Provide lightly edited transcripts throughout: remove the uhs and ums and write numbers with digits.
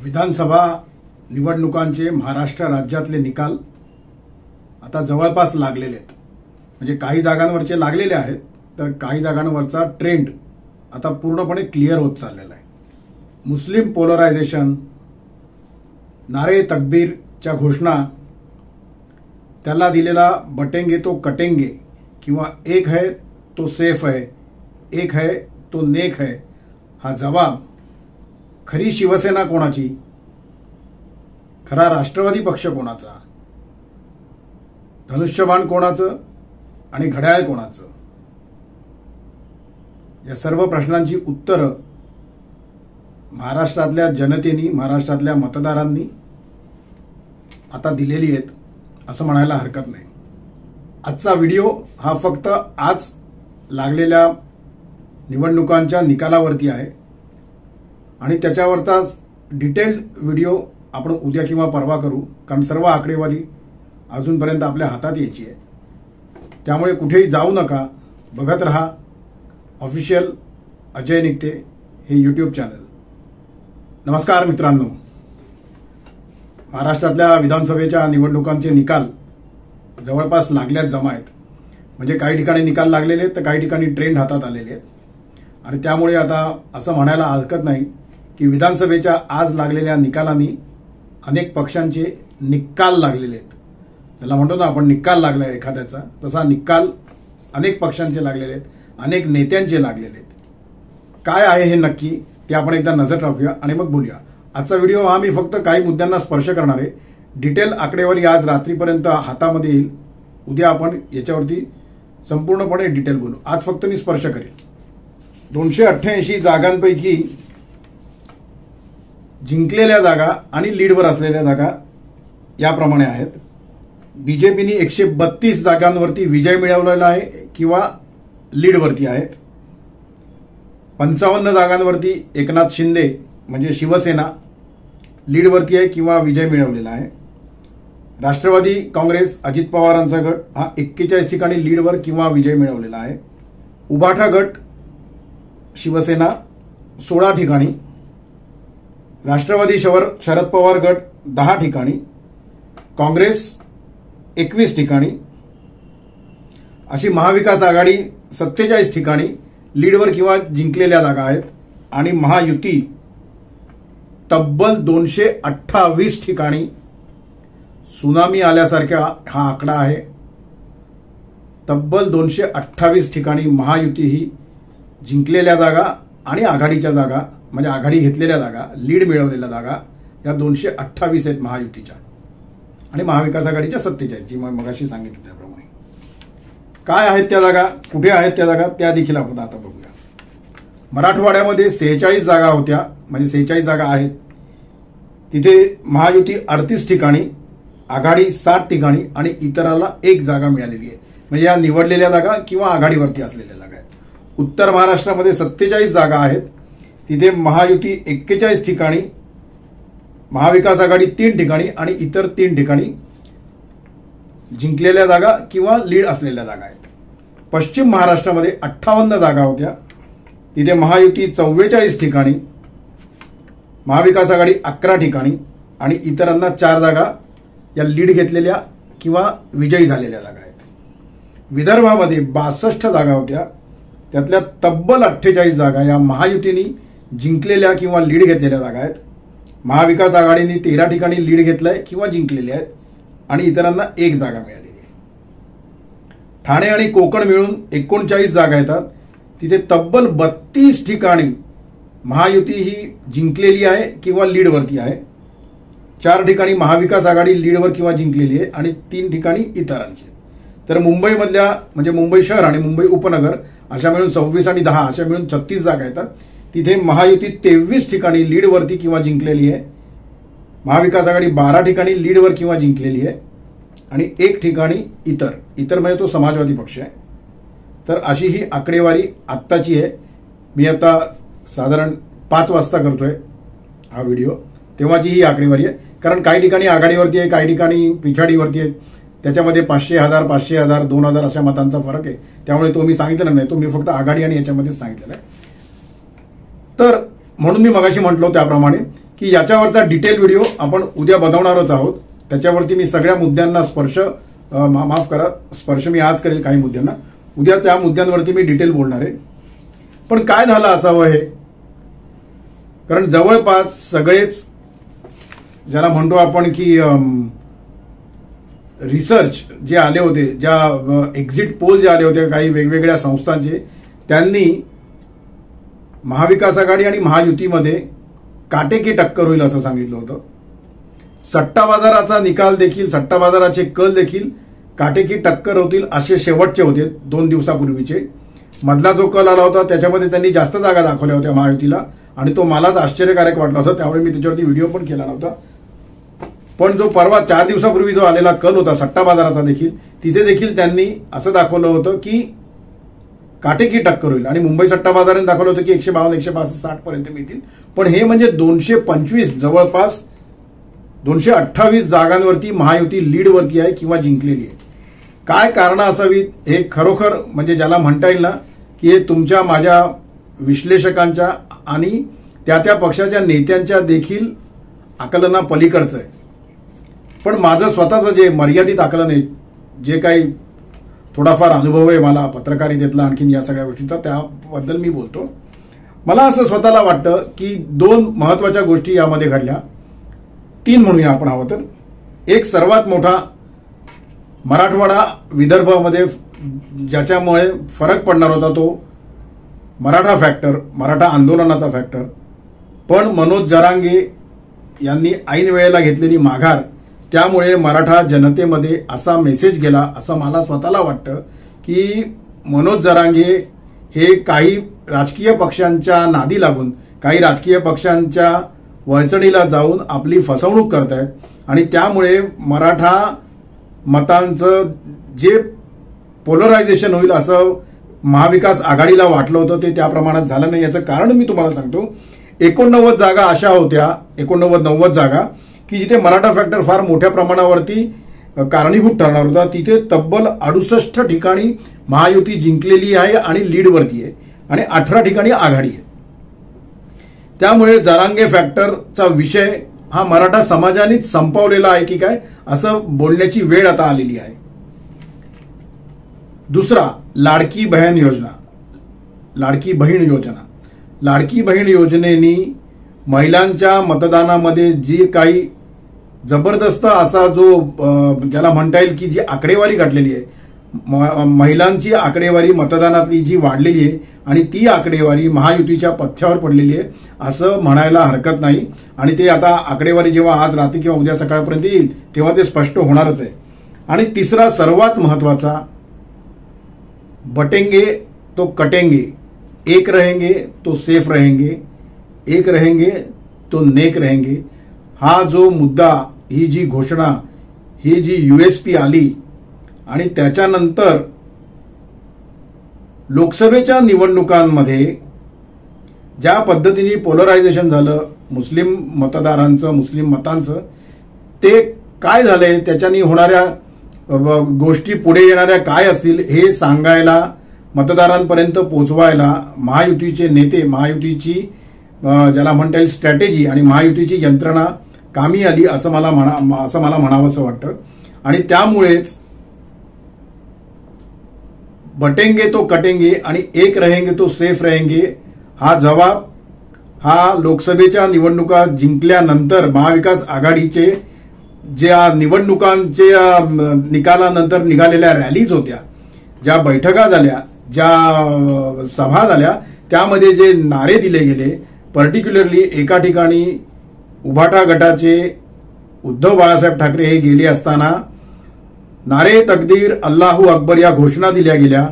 विधानसभा निवडणुकांचे महाराष्ट्र राज्यातले निकाल आता जवळपास लागलेले आहेत. म्हणजे काही जागांवरचे लागलेले आहेत, तर काही जागांवरचा ट्रेंड आता पूर्णपणे क्लिअर होत चाललेला आहे. मुस्लिम पोलरायझेशन, नारे तकबीरच्या घोषणा, त्याला दिलेला बटेंगे तो कटेंगे किंवा एक है तो सेफ है, एक है तो नेक है, हा जवाब खरी शिवसेना कोणाची, खरा राष्ट्रवादी पक्ष कोणाचा, धनुष्यबाण कोणाचं आणि घड्याळ कोणाचं, या सर्व प्रश्नांची उत्तरं महाराष्ट्रातल्या जनतेने, महाराष्ट्रातल्या मतदारांनी आता दिलेली आहेत असं म्हणायला हरकत नाही. आजचा व्हिडिओ हा फक्त आज लागलेल्या निवडणुकांच्या निकालावरती आहे आणि त्याच्यावरचा डिटेल्ड व्हिडिओ आपण उद्या किंवा परवा करू, कारण सर्व आकडेवारी अजूनपर्यंत आपल्या हातात यायची आहे. त्यामुळे कुठेही जाऊ नका, बघत रहा ऑफिशियल अजय निकते हे यूट्यूब चॅनल. नमस्कार मित्रांनो, महाराष्ट्रातल्या विधानसभेच्या निवडणुकांचे निकाल जवळपास लागल्यात जमा आहेत. म्हणजे काही ठिकाणी निकाल लागलेले आहेत, तर काही ठिकाणी ट्रेंड हातात आलेले आहेत. आणि त्यामुळे आता असं म्हणायला हरकत नाही की विधानसभेच्या आज लागलेल्या निकालांनी अनेक पक्षांचे निकाल लागलेले आहेत. त्याला म्हणतो ना आपण, निकाल लागलाय एखाद्याचा, तसा निकाल अनेक पक्षांचे लागलेले आहेत, अनेक नेत्यांचे लागलेले आहेत. काय आहे हे नक्की ते आपण एकदा नजर टाकूया आणि मग बोलूया. आजचा व्हिडिओ हा मी फक्त काही मुद्द्यांना स्पर्श करणार आहे. डिटेल आकडेवारी आज रात्रीपर्यंत हातामध्ये येईल. उद्या आपण याच्यावरती संपूर्णपणे डिटेल बोलू. आज फक्त मी स्पर्श करेन. 288 जागांपैकी जिंकलेल्या जागा आणि लीडवर असलेल्या जागा याप्रमाणे आहेत. बीजेपीने 132 जागांवरती विजय मिळवलेला आहे किंवा लीडवरती आहेत. 55 जागांवरती एकनाथ शिंदे म्हणजे शिवसेना लीडवरती आहे किंवा विजय मिळवलेला आहे. राष्ट्रवादी काँग्रेस अजित पवारांचा गट हा 41 ठिकाणी लीडवर किंवा विजय मिळवलेला आहे. उभाठा गट शिवसेना 16 ठिकाणी, राष्ट्रवादी शरद पवार गट 10 ठिकाणी, काँग्रेस 21 ठिकाणी, अशी महाविकास आघाडी 47 ठिकाणी लीडवर किंवा जिंकलेल्या जागा आहेत. आणि महायुती तब्बल 228 ठिकाणी, सुनामी आल्यासारखा हा आकडा आहे. तब्बल 228 ठिकाणी महायुती ही जिंकलेल्या जागा आणि आघाडीच्या जागा, म्हणजे आघाडी घेतलेल्या जागा, लीड मिळवलेल्या जागा या 228 आहेत महायुतीच्या. आणि महाविकास आघाडीच्या 47 जी मगाशी सांगितलं त्याप्रमाणे. काय आहेत त्या जागा, कुठे आहेत त्या जागा, त्या देखील आपण आता बघूया. मराठवाड्यामध्ये 46 जागा होत्या, म्हणजे 46 जागा आहेत. तिथे महायुती 38 ठिकाणी, आघाडी 7 ठिकाणी आणि इतराला 1 जागा मिळालेली आहे. म्हणजे या निवडलेल्या जागा किंवा आघाडीवरती असलेल्या जागा आहेत. उत्तर महाराष्ट्रामध्ये 47 जागा आहेत. तिथे महायुती 41 ठिकाणी, महाविकास आघाडी 3 ठिकाणी आणि इतर 3 ठिकाणी जिंकलेल्या जागा किंवा लीड असलेल्या जागा आहेत. पश्चिम महाराष्ट्रामध्ये 58 जागा होत्या. तिथे महायुती 44 ठिकाणी, महाविकास आघाडी 11 ठिकाणी आणि इतरांना 4 जागा या लीड घेतलेल्या किंवा विजयी झालेल्या जागा आहेत. विदर्भामध्ये 62 जागा होत्या. त्यातल्या तब्बल 48 जागा या महायुतीने जिंकलेल्या किंवा लीड घेतलेल्या जागा आहेत. महाविकास आघाडीने 13 ठिकाणी लीड घेतलाय किंवा जिंकलेले आहेत आणि इतरांना 1 जागा मिळालेली आहे. ठाणे आणि कोकण मिळून 39 जागा येतात. तिथे तब्बल 32 ठिकाणी महायुती ही जिंकलेली आहे किंवा लीडवरती आहे. 4 ठिकाणी महाविकास आघाडी लीडवर किंवा जिंकलेली आहे आणि 3 ठिकाणी इतरांची. तर मुंबईमधल्या, म्हणजे मुंबई शहर आणि मुंबई उपनगर अशा मिळून 26 आणि 10 अशा मिळून 36 जागा येतात. तिथे महायुती 23 ठिकाणी लीडवरती किंवा जिंकलेली आहे. महाविकास आघाडी 12 ठिकाणी लीडवर किंवा जिंकलेली आहे आणि 1 ठिकाणी इतर म्हणजे तो समाजवादी पक्ष आहे. तर अशी ही आकडेवारी आत्ताची आहे. मी आता साधारण 5 वाजता करतोय हा व्हिडिओ, तेव्हाची ही आकडेवारी आहे. कारण काही ठिकाणी आघाडीवरती आहे, काही ठिकाणी पिछाडीवरती आहे. त्याच्यामध्ये 500, 1000, 500, 2000 अशा मतांचा फरक आहे. त्यामुळे तो मी सांगितलेला नाही, तो मी फक्त आघाडी आणि याच्यामध्येच सांगितलेला आहे. तर म्हणून मी मगाशी म्हटलो त्याप्रमाणे की याच्यावरचा डिटेल व्हिडिओ आपण उद्या बनवणारच आहोत. त्याच्यावरती मी सगळ्या मुद्द्यांना माफ करा, स्पर्श मी आज करेल काही मुद्द्यांना, उद्या त्या मुद्द्यांवरती मी डिटेल बोलणार आहे. पण काय झालं असावं हे, कारण जवळपास सगळेच ज्याला म्हणतो आपण की रिसर्च जे आले होते, ज्या एक्झिट पोल जे आले होते काही वेगवेगळ्या संस्थांचे, त्यांनी महाविकास आघाडी आणि महायुतीमध्ये काटेकी टक्कर होईल असं सांगितलं होतं. सट्टा बाजाराचा निकाल देखील, सट्टा बाजाराचे कल देखील काटेकी टक्कर होतील असे शेवटचे होते 2 दिवसापूर्वीचे. मधला जो कल आला होता त्याच्यामध्ये त्यांनी जास्त जागा दाखवल्या होत्या महायुतीला आणि तो मलाच आश्चर्यकारक वाटला होता, त्यामुळे मी त्याच्यावरती व्हिडिओ पण केला नव्हता. पण जो परवा 4 दिवसापूर्वी जो आलेला कल होता सट्टा बाजाराचा देखील, तिथे देखील त्यांनी असं दाखवलं होतं की काटेकी टक्कर होईल आणि मुंबई सट्टा बाजाराने दाखवलं होतं की 152, 165 पर्यंत मिळतील. पण हे म्हणजे 225 जवळपास 228 जागांवरती महायुती लीडवरती आहे किंवा जिंकलेली आहे. काय कारण असावीत हे खरोखर म्हणजे ज्याला म्हणता येईल ना की हे तुमच्या माझ्या विश्लेषकांच्या आणि त्या पक्षाच्या नेत्यांच्या देखील आकलना पलीकडचं आहे. पण माझं स्वतःचं जे मर्यादित आकलन आहे, जे काही थोडाफार अनुभव आहे मला पत्रकारितेतला आणखीन या सगळ्या गोष्टींचा, त्याबद्दल मी बोलतो. मला असं स्वतःला वाटतं की 2 महत्वाच्या गोष्टी यामध्ये घडल्या, 3 म्हणूया आपण हवं तर. एक सर्वात मोठा मराठवाडा विदर्भामध्ये ज्याच्यामुळे फरक पडणार होता तो मराठा फॅक्टर, मराठा आंदोलनाचा फॅक्टर. पण मनोज जरांगे यांनी ऐन वेळेला घेतलेली माघार, त्यामुळे मराठा जनतेमध्ये असा मेसेज गेला असं मला स्वतःला वाटतं की मनोज जरांगे हे काही राजकीय पक्षांच्या नादी लागून, काही राजकीय पक्षांच्या वळचणीला जाऊन आपली फसवणूक करतायत आणि त्यामुळे मराठा मतांचं जे पोलरायझेशन होईल असं महाविकास आघाडीला वाटलं होतं ते त्या प्रमाणात झालं नाही. याचं कारण मी तुम्हाला सांगतो. 89 जागा अशा होत्या, 89-90 जागा की जिथे मराठा फॅक्टर फार मोठ्या प्रमाणावरती कारणीभूत ठरणार होता. तिथे तब्बल 68 ठिकाणी महायुती जिंकलेली आहे आणि लीडवरती आहे आणि 18 ठिकाणी आघाडी आहे. त्यामुळे जरांगे फॅक्टरचा विषय हा मराठा समाजानेच संपवलेला आहे की काय असं बोलण्याची वेळ आता आलेली आहे. दुसरा, लाडकी बहीण योजना. लाडकी बहीण योजनेनी महिलांच्या मतदानामध्ये जी काही जबरदस्त असा जो ज्याला म्हणता येईल की जी आकडेवारी घडलेली आहे, महिलांची आकडेवारी मतदानातली जी वाढलेली आहे आणि ती आकडेवारी महायुतीच्या पथ्यावर पडलेली आहे असं म्हणायला हरकत नाही. आणि ते आता आकडेवारी जेव्हा आज रात्री किंवा उद्या सकाळपर्यंत येईल तेव्हा ते स्पष्ट होणारच आहे. आणि तिसरा सर्वात महत्वाचा, बटेंगे तो कटेंगे, एक रहेंगे तो सेफ रहेंगे, एक रहेंगे तो नेक रहेंगे, हा जो मुद्दा, ही जी घोषणा, ही जी यूएसपी आली आणि त्याच्यानंतर लोकसभेच्या निवडणुकांमध्ये ज्या पद्धतीने पोलरायझेशन झालं मुस्लिम मतदारांचं, मुस्लिम मतांचं, ते काय झालंय, त्याच्यानी होणाऱ्या गोष्टी पुढे येणाऱ्या काय असतील हे सांगायला, मतदारांपर्यंत पोहोचवायला महायुतीचे नेते, महायुतीची ज्याला म्हणता येईल स्ट्रॅटेजी आणि महायुतीची यंत्रणा कामी आली असं मला म्हणावंसं वाटतं. आणि त्यामुळेच बटेंगे तो कटेंगे आणि एक रहेंगे तो सेफ रहेंगे हा जवाब हा लोकसभेच्या निवडणुका जिंकल्यानंतर महाविकास आघाडीचे ज्या निवडणुकांच्या निकालानंतर निघालेल्या रॅलीज होत्या, ज्या बैठका झाल्या, ज्या सभा झाल्या, त्यामध्ये जे नारे दिले गेले, पर्टिक्युलरली एका ठिकाणी उभाटा गटाचे उद्धव बाळासाहेब ठाकरे हे गेले असताना नारे तकदीर अल्लाहू अकबर या घोषणा दिल्या गेल्या.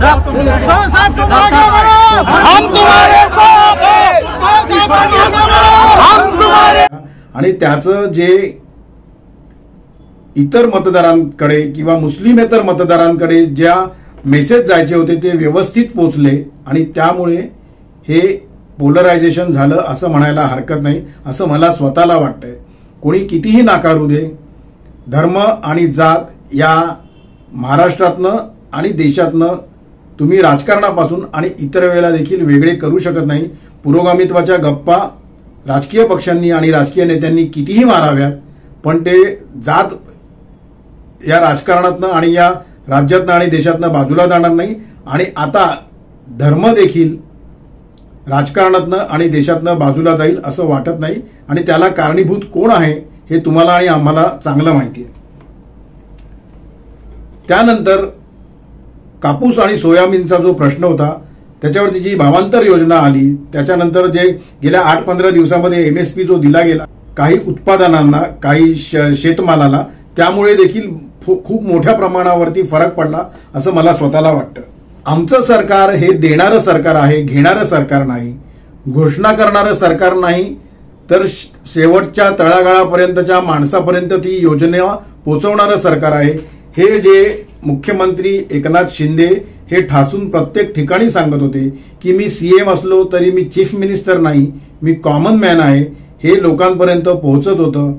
हम तुम्हारे साथ हैं, हम तुम्हारे। आणि त्याचं जे इतर मतदारांकडे किंवा मुस्लिमेतर मतदारांकडे ज्या मेसेज जायचे होते ते व्यवस्थित पोचले आणि त्यामुळे हे पोलरायझेशन झालं असं म्हणायला हरकत नाही असं मला स्वतःला वाटतंय। कोणी कितीही नाकारू दे, धर्म आणि जात या महाराष्ट्रातनं आणि देशातनं तुम्ही राजकारणापासून आणि इतर वेळेला देखील वेगळे करू शकत नाही। पुरोगामित्वाच्या गप्पा राजकीय पक्षांनी आणि राजकीय नेत्यांनी कितीही माराव्यात, पण ते जात या राजकारणातनं आणि या राज्यातनं आणि देशातनं बाजूला जाणार नाही। आणि आता धर्म देखील राजकारणातनं आणि देशातनं बाजूला जाईल असं वाटत नाही आणि त्याला कारणीभूत कोण आहे हे तुम्हाला आणि आम्हाला चांगलं माहिती आहे। त्यानंतर कापूस आणि सोयाबीनचा जो प्रश्न होता त्याच्यावरती जी भावांतर योजना आली, त्याच्यानंतर जे गेल्या 8-15 दिवसामध्ये MSP जो दिला गेला काही उत्पादनांना, काही शेतमालाला, त्यामुळे देखील खूप मोठ्या प्रमाणावरती फरक पडला असं मला स्वतःला वाटतं। आमचं सरकार हे देणारं सरकार आहे, घेणारं सरकार नाही, घोषणा करणारं सरकार नाही, तर शेवटच्या तळागाळापर्यंतच्या माणसापर्यंत ती योजना पोहोचवणारं सरकार आहे। हे जे मुख्यमंत्री एकनाथ शिंदे हे ठासून प्रत्येक ठिकाणी सांगत होते की मी CM असलो तरी मी चीफ मिनिस्टर नाही, मी कॉमन मॅन आहे, हे लोकांपर्यंत पोहोचत होतं।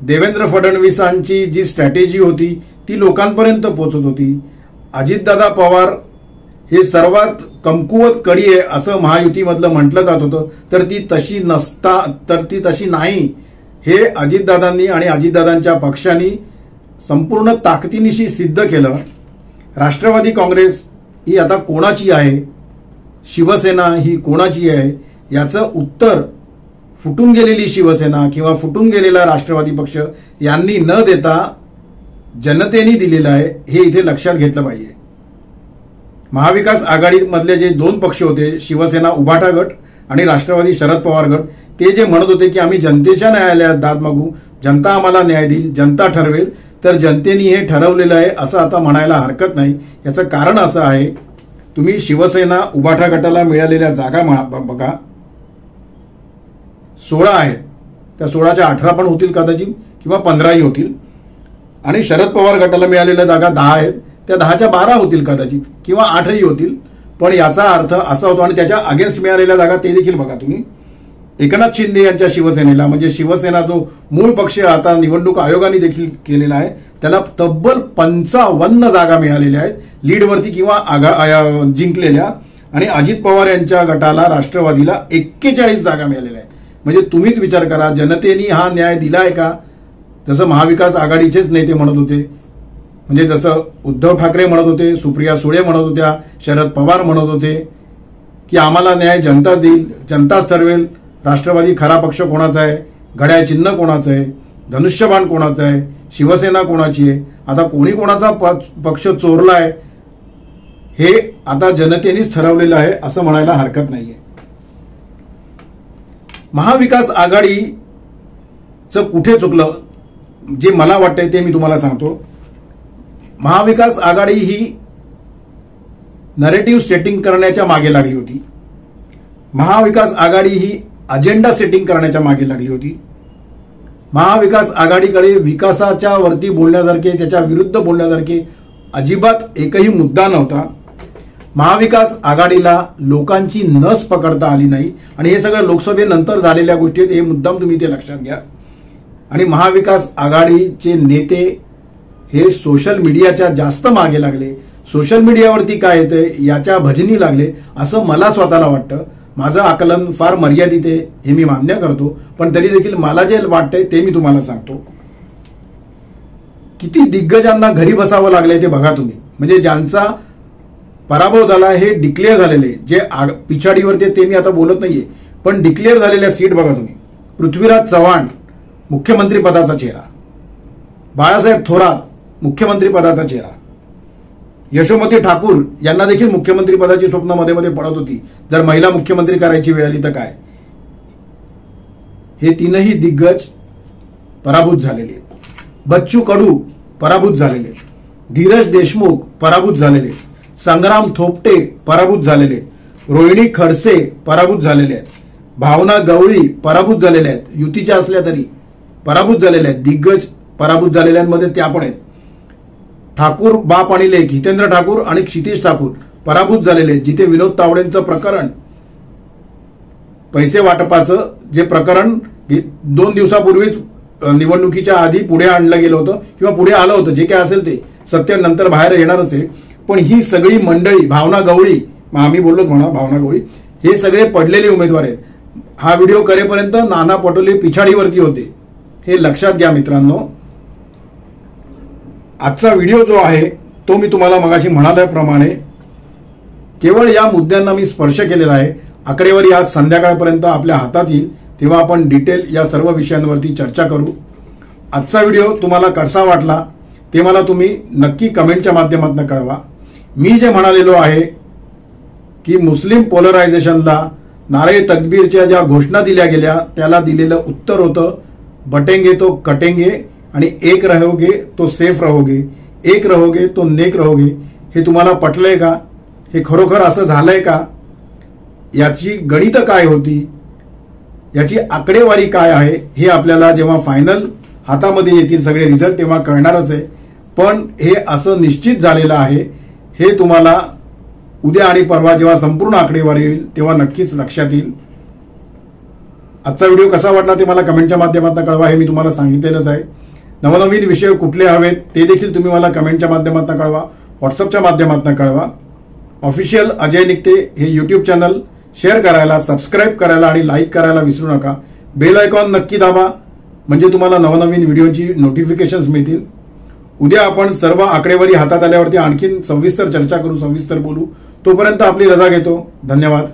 देवेंद्र फडणवीसांची जी स्ट्रॅटेजी होती ती लोकांपर्यंत पोहोचत होती। अजितदादा पवार हे सर्वात कमकुवत कडी आहे असं महायुतीमधलं म्हटलं जात होतं, तर ती तशी नाही हे अजितदादांनी आणि अजितदादांच्या पक्षांनी संपूर्ण ताकदीनिशी सिद्ध केलं। राष्ट्रवादी काँग्रेस ही आता कोणाची आहे, शिवसेना ही कोणाची आहे याचं उत्तर फुटून गेलेली शिवसेना किंवा फुटून गेलेला राष्ट्रवादी पक्ष यांनी न देता जनतेने दिलेलं आहे, हे इथे लक्षात घेतलं पाहिजे। महाविकास आघाडीमधले जे 2 पक्ष होते, शिवसेना उभाटा गट आणि राष्ट्रवादी शरद पवार गट, ते जे म्हणत होते की आम्ही जनतेच्या न्यायालयात दाद मागू, जनता आम्हाला न्याय देईल, जनता ठरवेल, तर जनतेने हे ठरवलेलं आहे असं आता म्हणायला हरकत नाही। याचं कारण असं आहे, तुम्ही शिवसेना उभाटा गटाला मिळालेल्या जागा बघा, 16 आहेत, त्या 16च्या 18 पण होतील कदाचित किंवा 15ही होतील, आणि शरद पवार गटाला मिळालेल्या जागा 10 आहेत, त्या 10च्या 12 होतील कदाचित किंवा 8ही होतील। पण याचा अर्थ असा होतो, आणि त्याच्या अगेन्स्ट मिळालेल्या जागा ते देखील बघा तुम्ही, एकनाथ शिंदे यांच्या शिवसेनेला, म्हणजे शिवसेना जो मूळ पक्ष आता निवडणूक आयोगाने देखील केलेला आहे, त्याला तब्बल 55 जागा मिळालेल्या आहेत लीडवरती किंवा जिंकलेल्या, आणि अजित पवार यांच्या गटाला राष्ट्रवादीला 41 जागा मिळालेल्या आहेत। म्हणजे तुम्हीच विचार करा, जनतेने हा न्याय दिलाय का? जसं महाविकास आघाडीचेच नेते म्हणत होते, म्हणजे जसं उद्धव ठाकरे म्हणत होते, सुप्रिया सुळे म्हणत होत्या, शरद पवार म्हणत होते की आम्हाला न्याय जनता देईल, जनताच ठरवेल, राष्ट्रवादी खरा पक्ष कोणाचा आहे, घड्याळ चिन्ह कोणाचं आहे, धनुष्यबाण कोणाचं आहे, शिवसेना कोणाची आहे, आता कोणी कोणाचा पक्ष चोरलाय हे आता जनतेनेच ठरवलेलं आहे असं म्हणायला हरकत नाहीये। महाविकास आघाडीचं कुठे चुकलं जे मला वाटतंय ते मी तुम्हाला सांगतो। महाविकास आघाडी ही नरेटिव्ह सेटिंग करण्याच्या मागे लागली होती, महाविकास आघाडी ही अजेंडा सेटिंग करण्याच्या मागे लागली होती। महाविकास आघाडीकडे विकासाच्या वरती बोलण्यासारखे, त्याच्या विरुद्ध बोलण्यासारखे अजिबात एकही मुद्दा नव्हता। महाविकास आघाडीला लोकांची नस पकडता आली नाही, आणि हे सगळं लोकसभेनंतर झालेल्या गोष्टी आहेत, हे मुद्दाम तुम्ही ते लक्षात घ्या। आणि महाविकास आघाडीचे नेते हे सोशल मीडियाच्या जास्त मागे लागले, सोशल मीडियावरती काय येतंय याच्या भजनी लागले असं मला स्वतःला वाटतं। माझं आकलन फार मर्यादित आहे हे मी मान्य करतो, पण तरी देखील मला जे वाटतंय ते मी तुम्हाला सांगतो। किती दिग्गजांना घरी बसावं लागलंय ते बघा तुम्ही, म्हणजे ज्यांचा पराभव झाला हे डिक्लेअर झालेले, जे पिछाडीवरती ते मी आता बोलत नाहीये, पण डिक्लेअर झालेल्या सीट बघा तुम्ही। पृथ्वीराज चव्हाण मुख्यमंत्री पदाचा चेहरा, बाळासाहेब थोरात मुख्यमंत्री पदाचा चेहरा, यशोमती ठाकूर यांना देखील मुख्यमंत्री पदाची स्वप्न मध्ये मध्ये पडत होती, जर महिला मुख्यमंत्री करायची वेळ आली तर काय। हे तीनही दिग्गज पराभूत झालेले, बच्चू कडू पराभूत झालेले, धीरज देशमुख पराभूत झालेले, संग्राम थोपटे पराभूत झालेले, रोहिणी खडसे पराभूत झालेले आहेत, भावना गवळी पराभूत झालेल्या आहेत, युतीच्या असल्या तरी पराभूत झालेल्या आहेत, दिग्गज पराभूत झालेल्यांमध्ये त्या पण आहेत. ठाकूर बाप आणि लेक हितेंद्र ठाकूर आणि क्षितिज ठाकूर पराभूत झालेले आहेत. जिथे विनोद तावडेंचं प्रकरण, पैसे वाटपाचं जे प्रकरण 2 दिवसापूर्वीच निवडणुकीच्या आधी पुढे आणलं गेलं होतं किंवा पुढे आलं होतं, जे काय असेल ते सत्य नंतर बाहेर येणारच आहे. पण ही सगळी मंडळी, भावना गवळी, आम्ही बोललो म्हणा भावना गवळी, हे सगळे पडलेले उमेदवार आहेत. हा व्हिडिओ करेपर्यंत नाना पटोले पिछाडीवरती होते, हे लक्षात घ्या मित्रांनो. आजचा व्हिडिओ जो आहे तो मी तुम्हाला मगाशी म्हणाल्याप्रमाणे केवळ या मुद्द्यांना मी स्पर्श केलेला आहे. आकडेवारी आज संध्याकाळपर्यंत आपल्या हातात येईल, तेव्हा आपण डिटेल या सर्व विषयांवरती चर्चा करू. आजचा व्हिडिओ तुम्हाला कसा वाटला ते मला तुम्ही नक्की कमेंटच्या माध्यमातून कळवा. मी जे म्हणालेलो आहे की मुस्लिम पोलरायझेशनला नारे तकबीरच्या ज्या घोषणा दिल्या गेल्या त्याला दिलेलं उत्तर होतं बटेंगे तो कटेंगे आणि एक रहोगे तो सेफ रहोगे, एक रहोगे तो नेक रहोगे. हे तुम्हाला पटलंय का? हे खरोखर असं झालंय का? याची गणितं काय होती, याची आकडेवारी काय आहे हे आपल्याला जेव्हा फायनल हातामध्ये येतील सगळे रिझल्ट तेव्हा कळणारच आहे. पण हे असं निश्चित झालेलं आहे, हे तुम्हाला उद्या आणि परवा जेव्हा संपूर्ण आकडेवारी येईल तेव्हा नक्कीच लक्षात येईल. आजचा व्हिडिओ कसा वाटला ते मला कमेंटच्या माध्यमातून कळवा, हे मी तुम्हाला सांगितलेलंच आहे. नवनवीन विषय कुठले हवेत ते देखील तुम्ही मला कमेंटच्या माध्यमातून कळवा, व्हॉट्सअपच्या माध्यमातून कळवा. ऑफिशियल अजय निकते हे युट्यूब चॅनल शेअर करायला, सबस्क्राईब करायला आणि लाईक करायला विसरू नका. बेल आयकॉन नक्की दाबा, म्हणजे तुम्हाला नवनवीन व्हिडिओची नोटिफिकेशन्स मिळतील. उद्या आपण सर्व आकडेवारी हातात आल्यावरती आणखीन सविस्तर चर्चा करू, सविस्तर बोलू. तोपर्यंत आपली रजा घेतो. धन्यवाद.